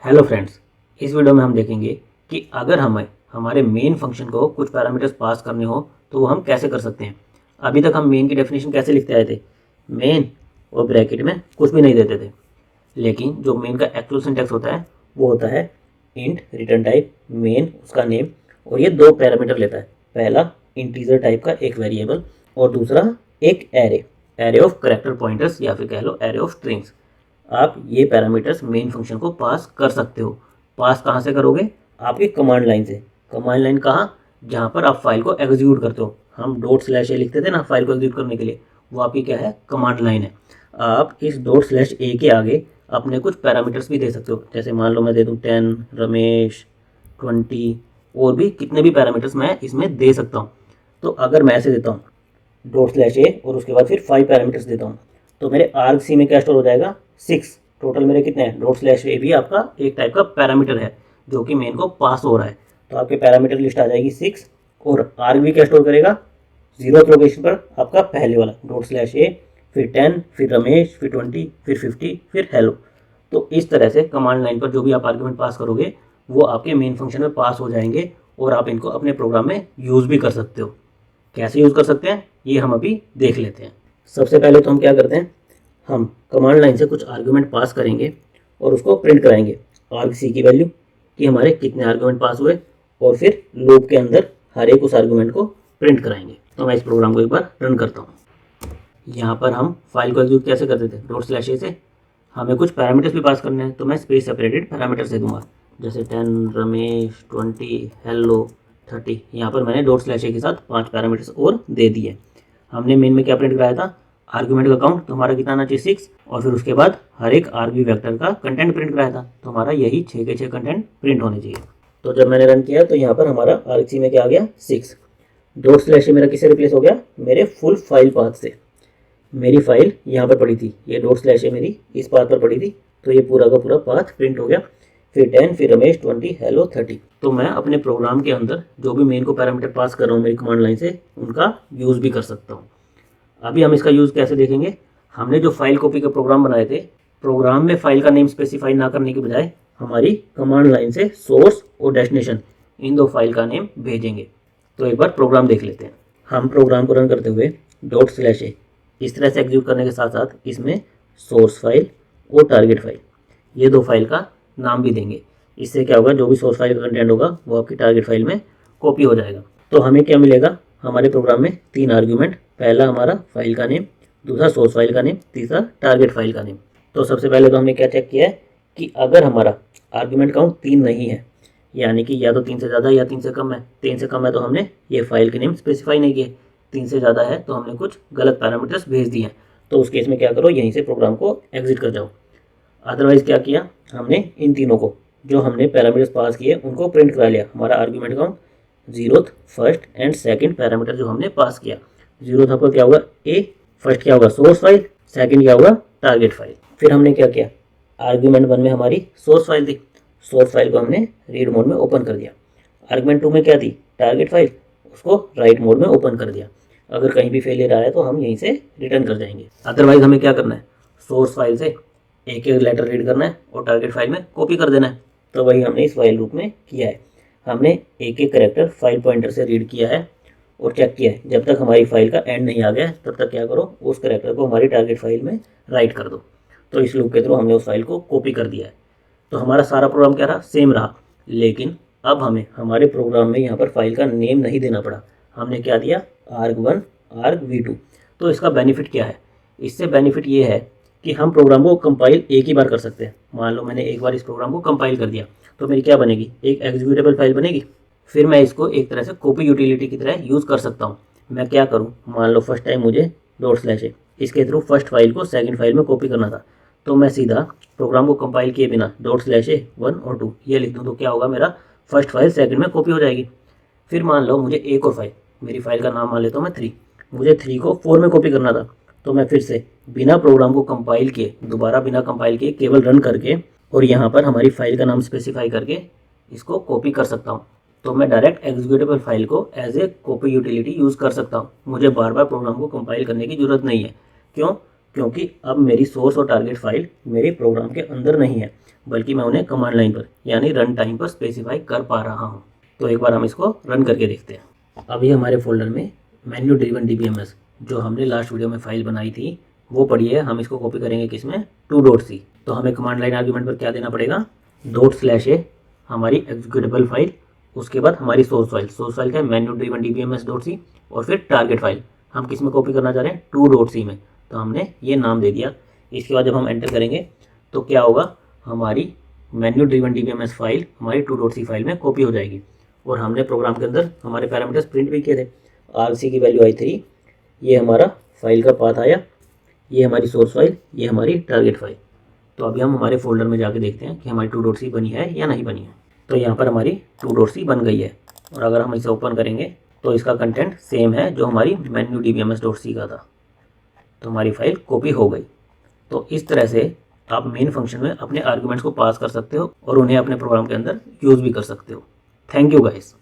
Hello friends, इस video में हम देखेंगे कि अगर हमें हमारे मेन फंक्शन को कुछ पैरामीटर्स पास करने हो तो वो हम कैसे कर सकते हैं। अभी तक हम मेन की डेफिनेशन कैसे लिखते आए थे, मेन और ब्रैकेट में कुछ भी नहीं देते थे। लेकिन जो मेन का एक्चुअल सिंटैक्स होता है वो होता है इंट रिटर्न टाइप मेन उसका नेम, और ये दो पैरामीटर लेता है। पहला इंटीजर टाइप का एक वेरिएबल और दूसरा एक एरे ऑफ कैरेक्टर पॉइंटर्स या फिर कह लो एरे ऑफ स्ट्रिंग्स। आप ये पैरामीटर्स मेन फंक्शन को पास कर सकते हो। पास कहाँ से करोगे? आपकी कमांड लाइन से। कमांड लाइन कहाँ? जहाँ पर आप फाइल को एग्जीक्यूट करते हो। हम डॉट स्लैश ए लिखते थे ना फाइल को एग्जीक्यूट करने के लिए, वो आपकी क्या है? कमांड लाइन है। आप इस डॉट स्लैश ए के आगे अपने कुछ पैरामीटर्स भी दे सकते हो। जैसे मान लो मैं दे दूँ 10, रमेश, 20 और भी कितने भी पैरामीटर्स मैं इसमें दे सकता हूँ। तो अगर मैं ऐसे देता हूँ डॉट स्लैश ए और उसके बाद फिर 5 पैरामीटर्स देता हूँ, तो मेरे आर्ग सी में क्या स्टोर हो जाएगा? 6। टोटल मेरे कितने हैं? डॉट स्लैश ए भी आपका एक टाइप का पैरामीटर है जो कि मेन को पास हो रहा है। तो आपके पैरामीटर लिस्ट आ जाएगी 6 और आर्ग भी क्या स्टोर करेगा? 0th लोकेशन पर आपका पहले वाला डॉट स्लैश ए, फिर 10, फिर रमेश, फिर 20, फिर 50, फिर हेलो। तो इस तरह से कमांड लाइन पर जो भी आप आर्ग्यूमेंट पास करोगे वो आपके मेन फंक्शन में पास हो जाएंगे और आप इनको अपने प्रोग्राम में यूज़ भी कर सकते हो। कैसे यूज़ कर सकते हैं ये हम अभी देख लेते हैं। सबसे पहले तो हम क्या करते हैं, हम कमांड लाइन से कुछ आर्गुमेंट पास करेंगे और उसको प्रिंट कराएंगे आर्ग सी की वैल्यू कि हमारे कितने आर्गुमेंट पास हुए, और फिर लूप के अंदर हर एक उस आर्गुमेंट को प्रिंट कराएंगे। तो मैं इस प्रोग्राम को एक बार रन करता हूँ। यहाँ पर हम फाइल को एग्जीक्यूट कैसे करते थे? डॉट स्लैश ए से। हमें कुछ पैरामीटर्स भी पास करने हैं तो मैं स्पेस सेपरेटेड पैरामीटर्स दे दूंगा। जैसे 10, रमेश, 20, हेलो, 30। यहाँ पर मैंने डॉट स्लैश ए के साथ 5 पैरामीटर्स और दे दिए। हमने मेन में क्या प्रिंट कराया था? आर्गुमेंट का काउंट। तो हमारा कितना आना चाहिए? 6। और फिर उसके बाद हर एक आरबी वेक्टर का कंटेंट प्रिंट कराया था, तो हमारा यही 6 के 6 कंटेंट प्रिंट होने चाहिए। तो जब मैंने रन किया तो यहाँ पर हमारा आर्ग सी में क्या आ गया? 6। डॉट स्लैश मेरा किससे रिप्लेस हो गया? मेरे फुल फाइल पाथ से। मेरी फाइल यहाँ पर पड़ी थी, ये डॉट स्लैश मेरी इस पाथ पर पड़ी थी, तो ये पूरा का पूरा पाथ प्रिंट हो गया। फिर 10, फिर रमेश, 20, हेलो, 30। तो मैं अपने प्रोग्राम के अंदर जो भी मेन को पैरामीटर पास कर रहा हूँ मेरी कमांड लाइन से, उनका यूज़ भी कर सकता हूँ। अभी हम इसका यूज़ कैसे देखेंगे। हमने जो फाइल कॉपी के प्रोग्राम बनाए थे, प्रोग्राम में फाइल का नेम स्पेसिफाई ना करने के बजाय हमारी कमांड लाइन से सोर्स और डेस्टिनेशन इन दो फाइल का नेम भेजेंगे। तो एक बार प्रोग्राम देख लेते हैं। हम प्रोग्राम को रन करते हुए डॉट स्लैश ए इस तरह से एग्जीक्यूट करने के साथ साथ इसमें सोर्स फाइल और टारगेट फाइल ये दो फाइल का नाम भी देंगे। इससे क्या होगा, जो भी सोर्स फाइल का कंटेंट होगा वो आपकी टारगेट फाइल में कॉपी हो जाएगा। तो हमें क्या मिलेगा? हमारे प्रोग्राम में 3 आर्ग्यूमेंट। पहला हमारा फाइल का नेम, दूसरा सोर्स फाइल का नेम, तीसरा टारगेट फाइल का नेम। तो सबसे पहले तो हमने क्या चेक किया है कि अगर हमारा आर्ग्यूमेंट काउंट 3 नहीं है, यानी कि या तो 3 से ज़्यादा या 3 से कम है। 3 से कम है तो हमने ये फाइल के नेम स्पेसिफाई नहीं किए। 3 से ज़्यादा है तो हमने कुछ गलत पैरामीटर्स भेज दिए हैं। तो उस केस में क्या करो, यहीं से प्रोग्राम को एग्जिट कर जाओ। अदरवाइज़ क्या किया हमने, इन तीनों को जो हमने पैरामीटर्स पास किए उनको प्रिंट करा लिया। हमारा argument count 0th, 1st and 2nd parameter जो हमने पास किया। 0th आपका क्या होगा? ए। फर्स्ट क्या होगा? Source file. सेकंड क्या होगा? Target file. फिर हमने क्या किया, आर्ग्यूमेंट 1 में हमारी सोर्स फाइल थी, सोर्स फाइल को हमने रीड मोड में ओपन कर दिया। आर्ग्यूमेंट 2 में क्या थी? टारगेट फाइल, उसको राइट मोड में ओपन कर दिया। अगर कहीं भी फेलियर आया तो हम यहीं से रिटर्न कर जाएंगे। अदरवाइज हमें क्या करना है, सोर्स फाइल से एक एक लेटर रीड करना है और टारगेट फाइल में कॉपी कर देना है। तो वही हमने इस फाइल लूप में किया है। हमने एक एक कैरेक्टर फाइल पॉइंटर से रीड किया है और चेक किया है। जब तक हमारी फाइल का एंड नहीं आ गया तब तक क्या करो, उस कैरेक्टर को हमारी टारगेट फाइल में राइट कर दो। तो इस लूप के थ्रू हमने उस फाइल को कॉपी कर दिया है। तो हमारा सारा प्रोग्राम क्या रहा? सेम रहा। लेकिन अब हमें हमारे प्रोग्राम में यहाँ पर फाइल का नेम नहीं देना पड़ा। हमने क्या दिया? arg1, argv2। तो इसका बेनिफिट क्या है? इससे बेनिफिट ये है कि हम प्रोग्राम को कंपाइल एक ही बार कर सकते हैं। मान लो मैंने एक बार इस प्रोग्राम को कंपाइल कर दिया तो मेरी क्या बनेगी? एक एग्जीक्यूटेबल फाइल बनेगी। फिर मैं इसको एक तरह से कॉपी यूटिलिटी की तरह यूज़ कर सकता हूँ। मैं क्या करूँ, मान लो फर्स्ट टाइम मुझे डॉट स्लैश ए इसके थ्रू फर्स्ट फाइल को सेकंड फाइल में कॉपी करना था, तो मैं सीधा प्रोग्राम को कंपाइल किए बिना डॉट स्लैश ए 1 और 2 ये लिख दूँ तो क्या होगा, मेरा फर्स्ट फाइल सेकंड में कॉपी हो जाएगी। फिर मान लो मुझे एक और फाइल, मेरी फाइल का नाम मान लेता हूँ मैं 3, मुझे 3 को 4 में कॉपी करना था, तो मैं फिर से बिना प्रोग्राम को कंपाइल किए, दोबारा बिना कंपाइल किए केवल रन करके और यहाँ पर हमारी फाइल का नाम स्पेसिफाई करके इसको कॉपी कर सकता हूँ। तो मैं डायरेक्ट एग्जीक्यूटेबल फाइल को as a copy utility use कर सकता हूँ। मुझे बार बार प्रोग्राम को कंपाइल करने की ज़रूरत नहीं है। क्यों? क्योंकि अब मेरी सोर्स और टारगेट फाइल मेरे प्रोग्राम के अंदर नहीं है, बल्कि मैं उन्हें कमांड लाइन पर यानी रन टाइम पर स्पेसिफाई कर पा रहा हूँ। तो एक बार हम इसको रन करके देखते हैं। अभी हमारे फोल्डर में मेन्यू ड्रिवन DBMS जो हमने लास्ट वीडियो में फाइल बनाई थी वो पड़ी है। हम इसको कॉपी करेंगे किसमें, 2.c। तो हमें कमांड लाइन आर्ग्यूमेंट पर क्या देना पड़ेगा, ./a हमारी एग्जीक्यूटेबल फाइल, उसके बाद हमारी सोर्स फाइल क्या है, मेन्यू ड्रिवन DBMS.c, और फिर टारगेट फाइल हम किस में कॉपी करना चाह रहे हैं, 2.c में। तो हमने ये नाम दे दिया। इसके बाद जब हम एंटर करेंगे तो क्या होगा, हमारी मेन्यू ड्रिवन DBMS फाइल हमारी 2.c फाइल में कॉपी हो जाएगी। और हमने प्रोग्राम के अंदर हमारे पैरामीटर्स प्रिंट भी किए थे। RC की वैल्यू आई 3, ये हमारा फाइल का पाथ आया, ये हमारी सोर्स फाइल, ये हमारी टारगेट फाइल। तो अभी हम हमारे फोल्डर में जाके देखते हैं कि हमारी 2.c बनी है या नहीं बनी है। तो यहाँ पर हमारी 2.c बन गई है। और अगर हम इसे ओपन करेंगे तो इसका कंटेंट सेम है जो हमारी मेन्यू DBMS.c का था। तो हमारी फाइल कॉपी हो गई। तो इस तरह से आप मेन फंक्शन में अपने आर्ग्यूमेंट्स को पास कर सकते हो और उन्हें अपने प्रोग्राम के अंदर यूज़ भी कर सकते हो। Thank you guys.